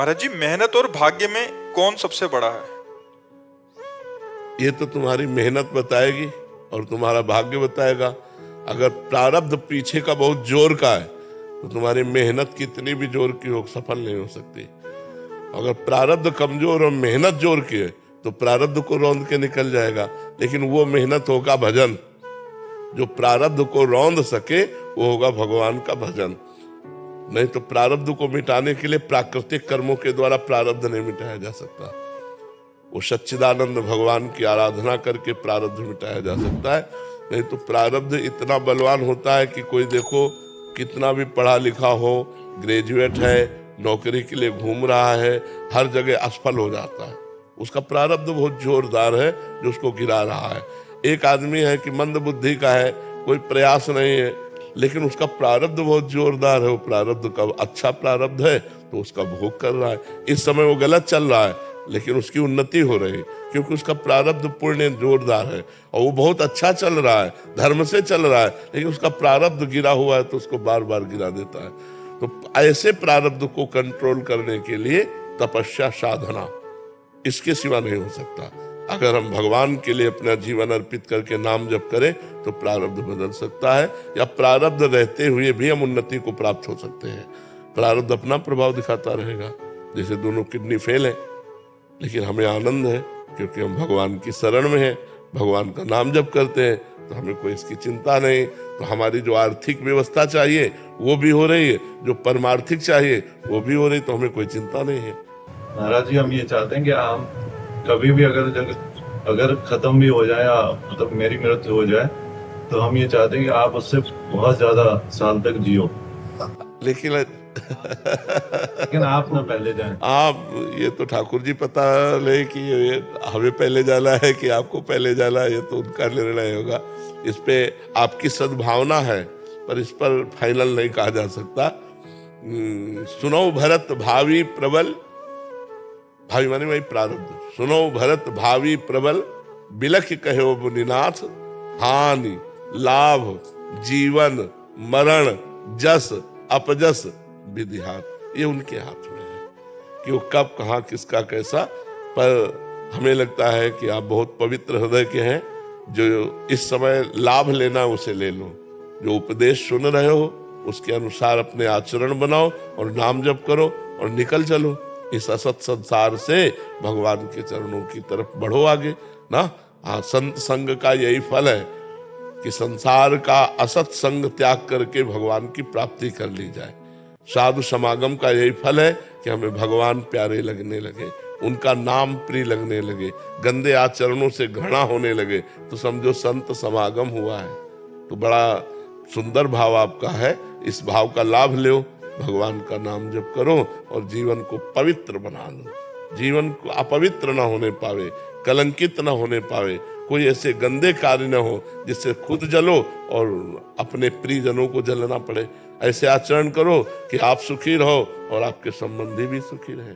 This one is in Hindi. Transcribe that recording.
महाराज जी, मेहनत और भाग्य में कौन सबसे बड़ा है? ये तो तुम्हारी मेहनत बताएगी और तुम्हारा भाग्य बताएगा। अगर प्रारब्ध पीछे का बहुत जोर का है तो तुम्हारी मेहनत कितनी भी जोर की हो सफल नहीं हो सकती। अगर प्रारब्ध कमजोर और मेहनत जोर की है तो प्रारब्ध को रौंद के निकल जाएगा, लेकिन वो मेहनत होगा भजन। जो प्रारब्ध को रौंद सके वो होगा भगवान का भजन। नहीं तो प्रारब्ध को मिटाने के लिए प्राकृतिक कर्मों के द्वारा प्रारब्ध नहीं मिटाया जा सकता। वो सच्चिदानंद भगवान की आराधना करके प्रारब्ध मिटाया जा सकता है। नहीं तो प्रारब्ध इतना बलवान होता है कि कोई देखो कितना भी पढ़ा लिखा हो, ग्रेजुएट है, नौकरी के लिए घूम रहा है, हर जगह असफल हो जाता है। उसका प्रारब्ध बहुत जोरदार है जो उसको गिरा रहा है। एक आदमी है कि मंद बुद्धि का है, कोई प्रयास नहीं है, लेकिन उसका प्रारब्ध बहुत जोरदार है। वो प्रारब्ध का अच्छा प्रारब्ध है तो उसका भोग कर रहा है। इस समय वो गलत चल रहा है लेकिन उसकी उन्नति हो रही है क्योंकि उसका प्रारब्ध पुण्य जोरदार है और वो बहुत अच्छा चल रहा है, धर्म से चल रहा है, लेकिन उसका प्रारब्ध गिरा हुआ है तो उसको बार बार गिरा देता है। तो ऐसे प्रारब्ध को कंट्रोल करने के लिए तपस्या, साधना, इसके सिवा नहीं हो सकता। अगर हम भगवान के लिए अपना जीवन अर्पित करके नाम जप करें तो प्रारब्ध बदल सकता है, या प्रारब्ध रहते हुए भी हम उन्नति को प्राप्त हो सकते हैं। प्रारब्ध अपना प्रभाव दिखाता रहेगा। जैसे दोनों किडनी फेल है लेकिन हमें आनंद है क्योंकि हम भगवान की शरण में हैं, भगवान का नाम जप करते हैं तो हमें कोई इसकी चिंता नहीं। तो हमारी जो आर्थिक व्यवस्था चाहिए वो भी हो रही है, जो परमार्थिक चाहिए वो भी हो रही, तो हमें कोई चिंता नहीं है। महाराज जी, हम ये चाहते हैं कि हम कभी भी अगर खत्म भी हो जाए या मतलब मेरी मृत्यु हो जाए तो हम ये चाहते हैं कि आप उससे बहुत ज्यादा साल तक जियो, लेकिन आप ना पहले जाएं। आप ये तो ठाकुर जी पता ले कि ये हमें पहले जाना है कि आपको पहले जाना है, ये तो उनका निर्णय होगा। इस पे आपकी सद्भावना है पर इस पर फाइनल नहीं कहा जा सकता। सुनो भरत भावी प्रबल, भावी माने वही प्रारब्ध। सुनो भरत भावी प्रबल, बिलख कहो मुनिनाथ, हानि लाभ जीवन मरण जस अपजस विधि हाथ। ये उनके हाथ में है कि वो कब कहाँ किसका कैसा। पर हमें लगता है कि आप बहुत पवित्र हृदय के हैं। जो इस समय लाभ लेना उसे ले लो, जो उपदेश सुन रहे हो उसके अनुसार अपने आचरण बनाओ और नाम जप करो और निकल चलो इस असत संसार से भगवान के चरणों की तरफ बढ़ो आगे ना। हाँ, संत संग का यही फल है कि संसार का असत संग त्याग करके भगवान की प्राप्ति कर ली जाए। साधु समागम का यही फल है कि हमें भगवान प्यारे लगने लगे, उनका नाम प्रिय लगने लगे, गंदे आचरणों से घृणा होने लगे तो समझो संत समागम हुआ है। तो बड़ा सुंदर भाव आपका है, इस भाव का लाभ लो, भगवान का नाम जप करो और जीवन को पवित्र बना लो। जीवन को अपवित्र ना होने पावे, कलंकित ना होने पावे, कोई ऐसे गंदे कार्य न हो जिससे खुद जलो और अपने प्रियजनों को जलना पड़े। ऐसे आचरण करो कि आप सुखी रहो और आपके संबंधी भी सुखी रहे।